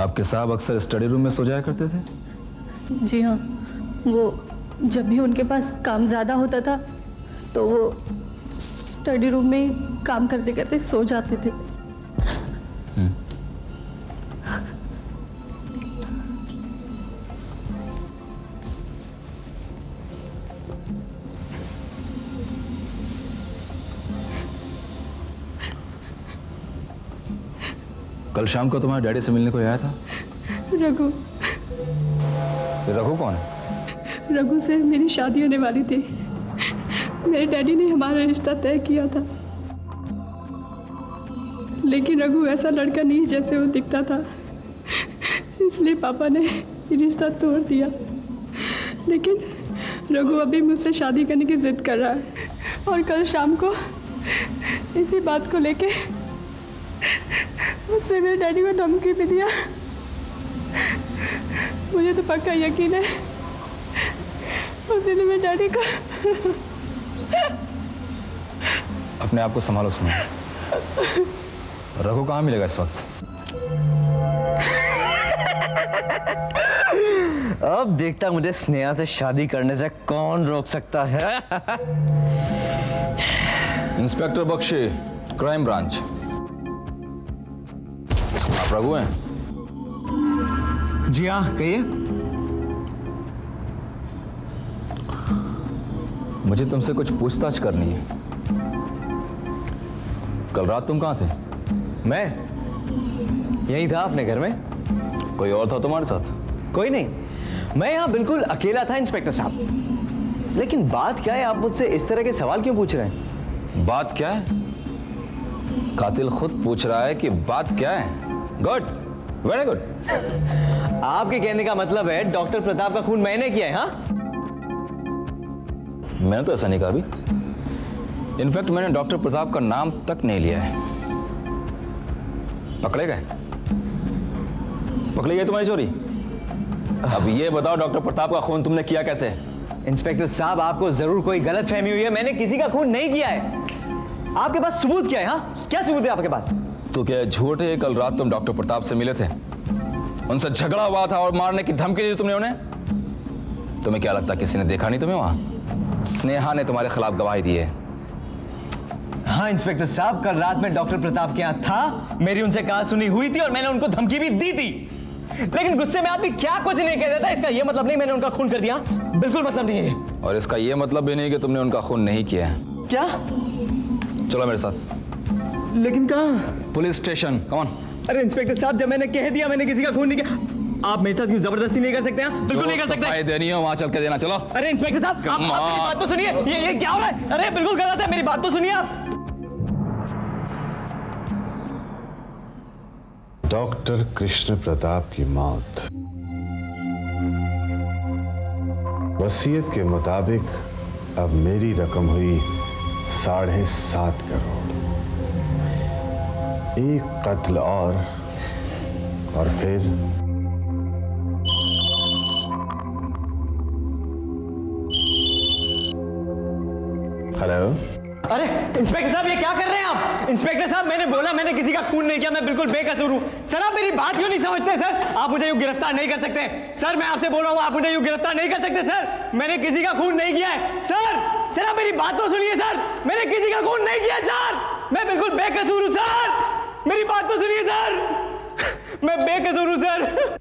आपके साहब अक्सर स्टडी रूम में सो जाया करते थे? जी हाँ, वो जब भी उनके पास काम ज़्यादा होता था तो वो स्टडी रूम में काम करते करते सो जाते थे। कल शाम को तुम्हारे डैडी से मिलने को आया था? रघु। ये रघु कौन है? रघु से मेरी शादी होने वाली थी। मेरे डैडी ने हमारा रिश्ता तय किया था, लेकिन रघु ऐसा लड़का नहीं जैसे वो दिखता था, इसलिए पापा ने रिश्ता तोड़ दिया। लेकिन रघु अभी मुझसे शादी करने की जिद कर रहा है और कल शाम को इसी बात को लेके उसने मेरे डैडी को धमकी भी दिया। मुझे तो पक्का यकीन है उसने मेरे डैडी को। अपने आप को संभालो सुनो। रघु कहाँ मिलेगा इस वक्त? अब देखता मुझे स्नेहा से शादी करने से कौन रोक सकता है। Inspector Bakshi, crime branch. आप रघु हैं? जी हाँ, कहिए। मुझे तुमसे कुछ पूछताछ करनी है। कल रात तुम कहाँ थे? मैं यहीं था अपने घर में। कोई और था तुम्हारे साथ? कोई नहीं, मैं यहाँ बिल्कुल अकेला था इंस्पेक्टर साहब। लेकिन बात क्या है, आप मुझसे इस तरह के सवाल क्यों पूछ रहे हैं? बात क्या है? कातिल खुद पूछ रहा है कि बात क्या है। Good, very good. आपके कहने का मतलब है डॉक्टर प्रताप का खून मैंने किया है? हाँ, मैंने तो ऐसा नहीं कहा अभी। इनफैक्ट मैंने डॉक्टर प्रताप का नाम तक नहीं लिया है। पकड़े गए? पकड़ी गई तुम्हारी चोरी? अब ये बताओ, डॉक्टर प्रताप का खून तुमने किया कैसे? इंस्पेक्टर साहब, आपको जरूर कोई गलत फहमी हुई है। मैंने किसी का खून नहीं किया है। आपके पास सबूत क्या है? हाँ, क्या सबूत है आपके पास? तो क्या झूठ है कल रात तुम डॉक्टर प्रताप से मिले थे, उनसे झगड़ा हुआ था और मारने की धमकी दी तुमने उन्हें? तुम्हें क्या लगता किसी ने देखा नहीं तुम्हें वहां? स्नेहा ने तुम्हारे खिलाफ गवाही दी है। हाँ इंस्पेक्टर साहब, कल रात में डॉक्टर प्रताप के यहाँ था, मेरी उनसे कहा सुनी हुई थी और मैंने उनको धमकी भी दी थी। लेकिन गुस्से में आदमी क्या कुछ नहीं कह देता, इसका यह मतलब नहीं मैंने उनका खून कर दिया। बिल्कुल मतलब नहीं है। और इसका यह मतलब भी नहीं कि तुमने उनका खून नहीं किया है। क्या? चलो मेरे साथ। लेकिन कहाँ? Police station, come on. अरे इंस्पेक्टर साहब, जब मैंने कह दिया मैंने किसी का खून नहीं किया, आप मेरे साथ क्यों जबरदस्ती नहीं कर सकते हैं? बिल्कुल नहीं कर सकते। सफाई देनी है वहां चल के देना। चलो। अरे इंस्पेक्टर साहब, आप मेरी बात तो सुनिए। ये क्या हो रहा है? अरे बिल्कुल गलत है, मेरी बात तो सुनिए आप। डॉक्टर कृष्ण प्रताप की मौत वसीयत के मुताबिक अब मेरी रकम हुई 7.5 करोड़। एक कत्ल और फिर हेलो। अरे इंस्पेक्टर साहब, ये क्या कर रहे हैं आप? इंस्पेक्टर साहब, मैंने बोला मैंने किसी का खून नहीं किया, मैं बिल्कुल बेकसूर हूं। सर आप मेरी बात क्यों नहीं समझते? सर आप मुझे यूं गिरफ्तार नहीं कर सकते। सर मैं आपसे बोल रहा हूं, आप मुझे यूं गिरफ्तार नहीं कर सकते। सर मैंने किसी का खून नहीं किया है। सर आप मेरी बात तो सुनिए। सर मैंने किसी का खून नहीं किया है। सर मैं बिल्कुल बेकसूर हूं। सर मेरी बात तो सुनिए। सर मैं बेकसूर हूं। सर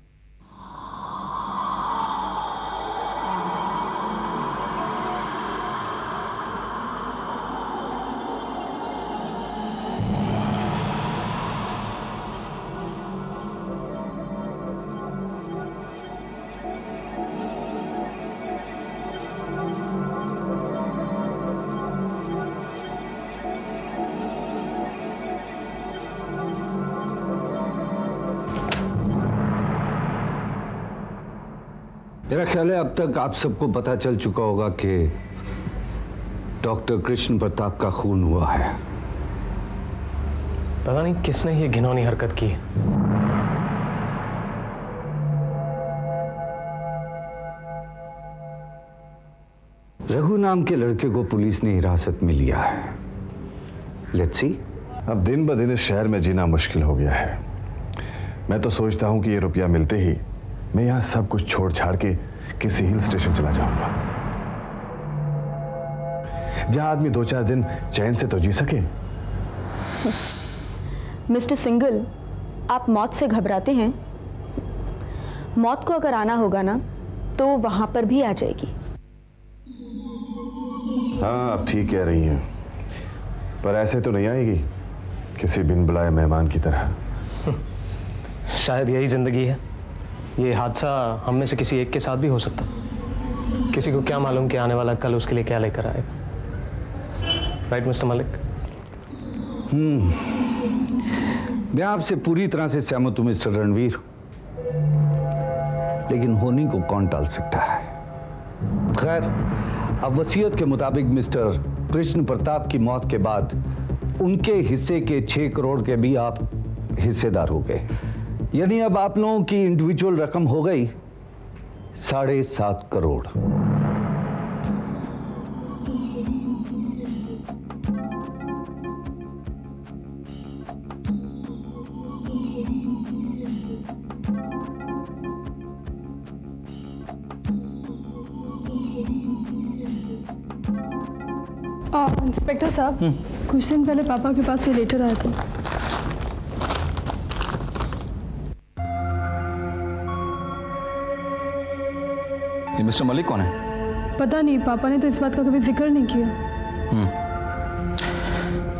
मेरा ख्याल है अब तक आप सबको पता चल चुका होगा कि डॉक्टर कृष्ण प्रताप का खून हुआ है। पता नहीं किसने ये घिनौनी हरकत की। रघु नाम के लड़के को पुलिस ने हिरासत में लिया है। Let's see. अब दिन ब दिन इस शहर में जीना मुश्किल हो गया है। मैं तो सोचता हूं कि ये रुपया मिलते ही मैं यहां सब कुछ छोड़ छाड़ के किसी हिल स्टेशन चला जाऊंगा, जहां आदमी 2-4 दिन चैन से तो जी सके। मिस्टर सिंगल, आप मौत से घबराते हैं? मौत को अगर आना होगा ना तो वहां पर भी आ जाएगी। हाँ, आप ठीक कह रही हैं, पर ऐसे तो नहीं आएगी किसी बिन बुलाए मेहमान की तरह। शायद यही जिंदगी है। ये हादसा हम में से किसी एक के साथ भी हो सकता। किसी को क्या मालूम कि आने वाला कल उसके लिए क्या लेकर आएगा। Right mister Malik? मैं आपसे पूरी तरह से सहमत हूं मिस्टर रणवीर, लेकिन होनी को कौन टाल सकता है। खैर, अब वसीयत के मुताबिक मिस्टर कृष्ण प्रताप की मौत के बाद उनके हिस्से के 6 करोड़ के भी आप हिस्सेदार हो गए, यानी अब आप लोगों की इंडिविजुअल रकम हो गई 7.5 करोड़। इंस्पेक्टर साहब, कुछ दिन पहले पापा के पास ये लेटर आया था। ये मिस्टर मलिक कौन है? पता नहीं, पापा ने तो इस बात का कभी जिक्र नहीं किया।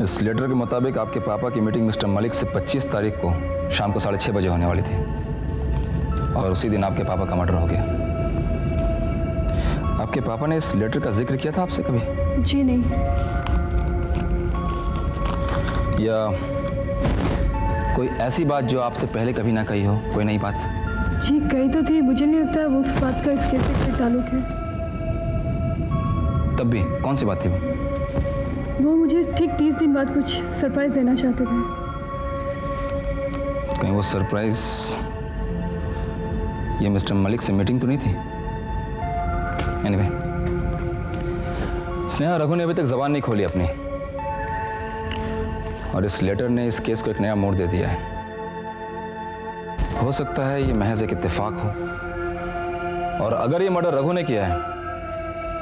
इस लेटर के मुताबिक आपके पापा की मीटिंग मिस्टर मलिक से 25 तारीख को शाम को 6:30 बजे होने वाली थी, और उसी दिन आपके पापा का मर्डर हो गया। आपके पापा ने इस लेटर का जिक्र किया था आपसे कभी? जी नहीं। या कोई ऐसी बात जो आपसे पहले कभी ना कही हो, कोई नई बात? जी कही तो थी, मुझे नहीं लगता वो उस बात का इसके से कोई ताल्लुक है। तब भी कौन सी बात थी वो मुझे ठीक 30 दिन बाद कुछ सरप्राइज देना चाहते थे। कहीं वो सरप्राइज ये मिस्टर मलिक से मीटिंग तो नहीं थी? एनीवे, स्नेहा, रघु ने अभी तक जबान नहीं खोली अपनी, और इस लेटर ने इस केस को एक नया मोड़ दे दिया है। हो सकता है ये महज एक इत्तेफाक हो, और अगर ये मर्डर रघु ने किया है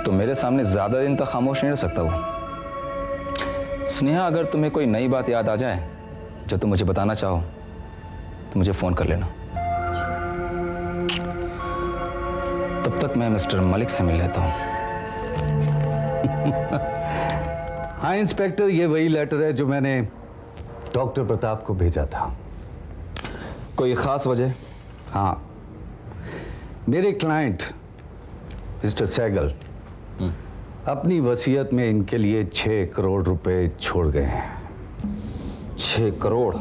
तो मेरे सामने ज्यादा दिन तक खामोश नहीं रह सकता वो। स्नेहा, अगर तुम्हें कोई नई बात याद आ जाए जो तुम मुझे बताना चाहो तो मुझे फोन कर लेना। तब तक मैं मिस्टर मलिक से मिल लेता हूं। हाँ इंस्पेक्टर, ये वही लेटर है जो मैंने डॉक्टर प्रताप को भेजा था। कोई खास वजह? हाँ, मेरे क्लाइंट मिस्टर सहगल अपनी वसीयत में इनके लिए 6 करोड़ रुपए छोड़ गए हैं। 6 करोड़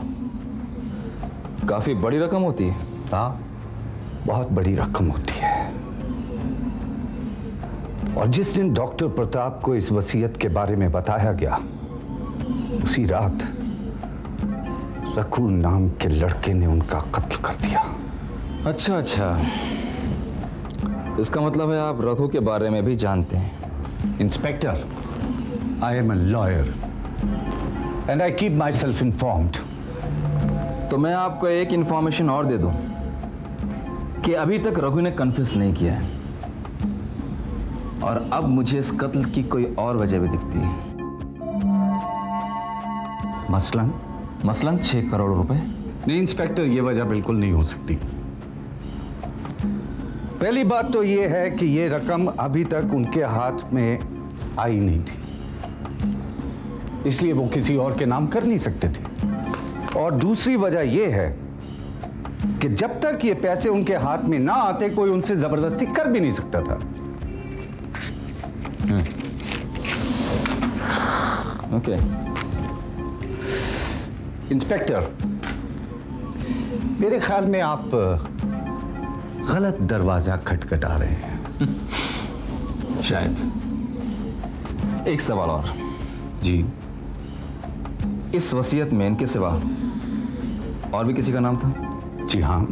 काफी बड़ी रकम होती है। हाँ, बहुत बड़ी रकम होती है। और जिस दिन डॉक्टर प्रताप को इस वसीयत के बारे में बताया गया, उसी रात रघु नाम के लड़के ने उनका कत्ल कर दिया। अच्छा अच्छा, इसका मतलब है आप रघु के बारे में भी जानते हैं? Inspector, I am a lawyer and I keep my self informed. तो मैं आपको एक इंफॉर्मेशन और दे दूं कि अभी तक रघु ने कन्फेस नहीं किया है, और अब मुझे इस कत्ल की कोई और वजह भी दिखती है। मसलन 6 करोड़ रुपए? नहीं इंस्पेक्टर, ये वजह बिल्कुल नहीं हो सकती। पहली बात तो ये है कि ये रकम अभी तक उनके हाथ में आई नहीं थी, इसलिए वो किसी और के नाम कर नहीं सकते थे। और दूसरी वजह यह है कि जब तक ये पैसे उनके हाथ में ना आते, कोई उनसे जबरदस्ती कर भी नहीं सकता था। ओके। इंस्पेक्टर, मेरे ख्याल में आप गलत दरवाजा खटखटा रहे हैं। शायद। एक सवाल और। जी, इस वसीयत में इनके सिवा और भी किसी का नाम था? जी हाँ,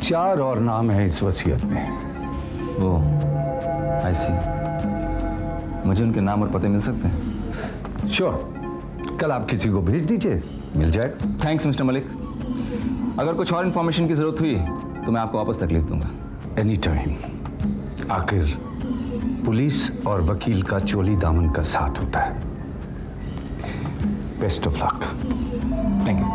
4 और नाम है इस वसीयत में। वो आई सी, मुझे उनके नाम और पते मिल सकते हैं? श्योर, कल आप किसी को भेज दीजिए, मिल जाएगा। Thanks mister Malik. अगर कुछ और इन्फॉर्मेशन की जरूरत हुई तो मैं आपको वापस तकलीफ दूंगा। Any time. आखिर पुलिस और वकील का चोली दामन का साथ होता है। Best of luck. Thank you.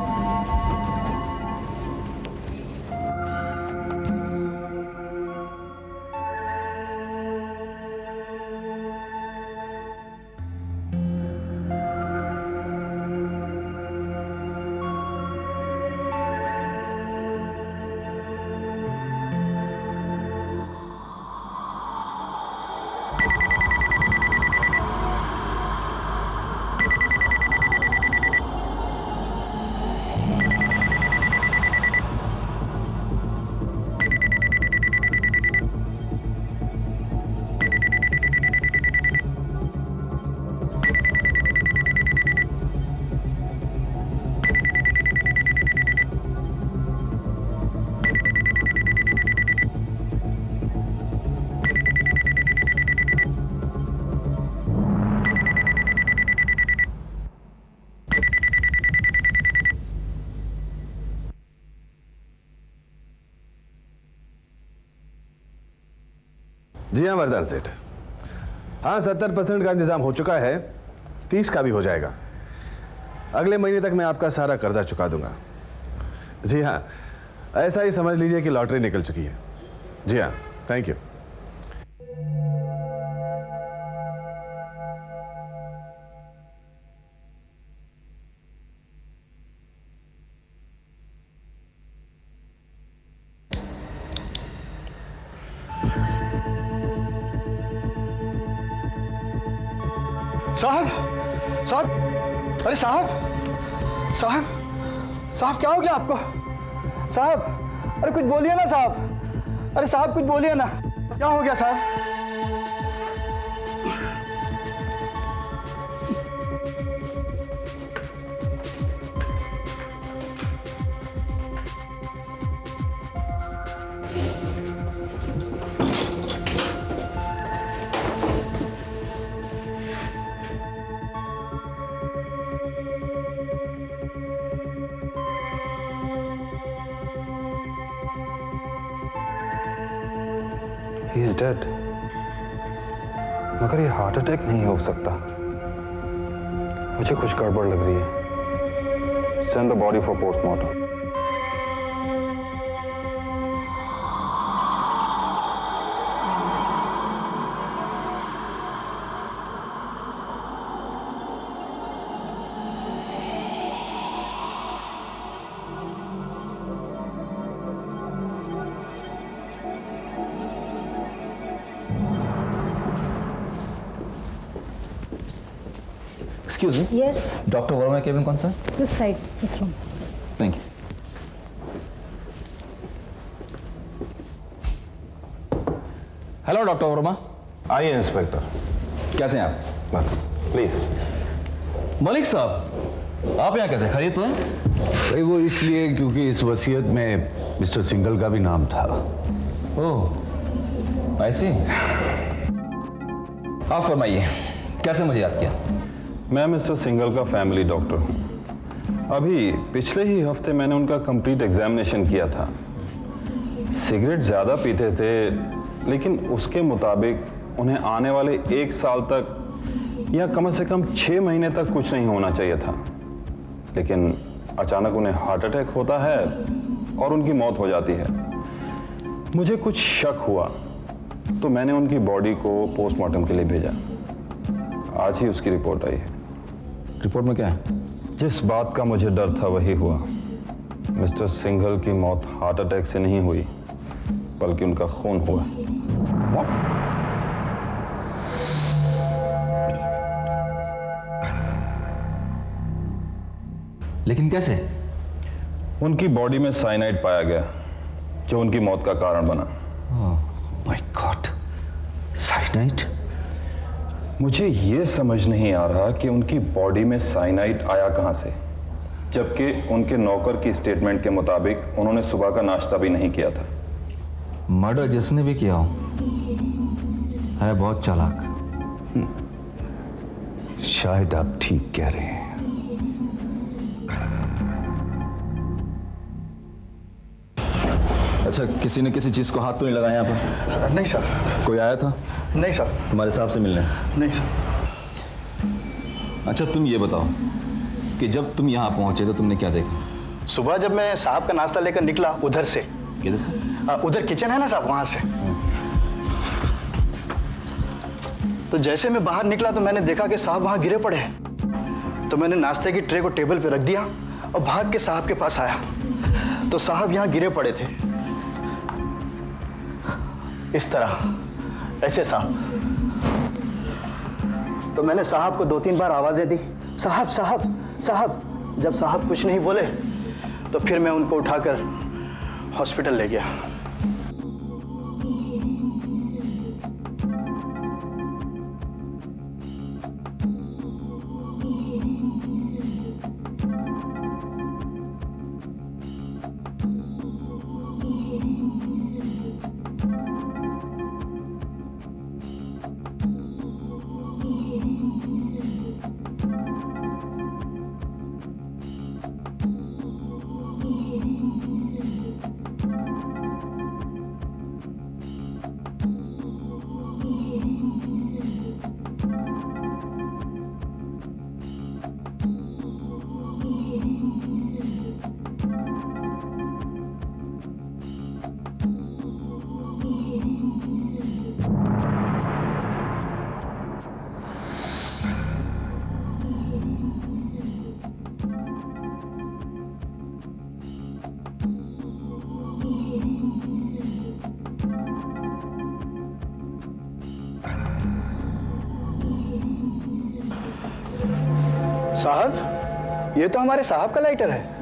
जी हाँ वरदान सेठ, हाँ 70% का इंतजाम हो चुका है, 30 का भी हो जाएगा। अगले महीने तक मैं आपका सारा कर्जा चुका दूंगा। जी हाँ, ऐसा ही समझ लीजिए कि लॉटरी निकल चुकी है। जी हाँ, थैंक यू। साहब, साहब, अरे साहब, साहब, साहब क्या हो गया आपको? साहब, अरे कुछ बोलिए ना साहब। अरे साहब कुछ बोलिए ना, क्या हो गया साहब? He is dead. मगर ये हार्ट अटैक नहीं हो सकता। मुझे कुछ गड़बड़ लग रही है। Send the body for postmortem. Excuse me. Yes, doctor Verma cabin कौन सा? this side, this room. Thank you. Hello doctor Verma. आइए इंस्पेक्टर। कैसे हैं आप? बस प्लीज। मलिक साहब, आप यहाँ कैसे? खैरियत तो है? भाई वो इसलिए क्योंकि इस वसीयत में मिस्टर सिंघल का भी नाम था। ओह, आई सी। आप फरमाइए, कैसे मुझे याद किया? मैं मिस्टर सिंघल का फैमिली डॉक्टर हूँ। अभी पिछले ही हफ्ते मैंने उनका कंप्लीट एग्जामिनेशन किया था। सिगरेट ज़्यादा पीते थे, लेकिन उसके मुताबिक उन्हें आने वाले 1 साल तक या कम से कम 6 महीने तक कुछ नहीं होना चाहिए था। लेकिन अचानक उन्हें हार्ट अटैक होता है और उनकी मौत हो जाती है। मुझे कुछ शक हुआ तो मैंने उनकी बॉडी को पोस्टमार्टम के लिए भेजा। आज ही उसकी रिपोर्ट आई है। रिपोर्ट में क्या है? जिस बात का मुझे डर था वही हुआ। मिस्टर सिंघल की मौत हार्ट अटैक से नहीं हुई, बल्कि उनका खून हुआ। What? लेकिन कैसे? उनकी बॉडी में साइनाइड पाया गया, जो उनकी मौत का कारण बना। My God, cyanide? मुझे ये समझ नहीं आ रहा कि उनकी बॉडी में साइनाइड आया कहां से, जबकि उनके नौकर की स्टेटमेंट के मुताबिक उन्होंने सुबह का नाश्ता भी नहीं किया था। मर्डर जिसने भी किया हो है बहुत चालाक। शायद आप ठीक कह रहे हैं। अच्छा, किसी ने किसी चीज़ को हाथ तो नहीं लगाया यहाँ पर? नहीं सर। कोई आया था नहीं सर। तुम्हारे साहब से मिलने? नहीं सर। अच्छा, तुम ये बताओ कि जब तुम यहाँ पहुँचे तो तुमने क्या देखा? सुबह जब मैं साहब का नाश्ता लेकर निकला उधर से, किधर से? उधर किचन है ना साहब, वहां से, तो जैसे मैं बाहर निकला तो मैंने देखा कि साहब वहां गिरे पड़े हैं। तो मैंने नाश्ते की ट्रे को टेबल पे रख दिया और भाग के साहब के पास आया तो साहब यहां गिरे पड़े थे, इस तरह, ऐसे साहब। तो मैंने साहब को 2-3 बार आवाजें दी, साहब साहब साहब। जब साहब कुछ नहीं बोले तो फिर मैं उनको उठाकर हॉस्पिटल ले गया। साहब, ये तो हमारे साहब का लाइटर है।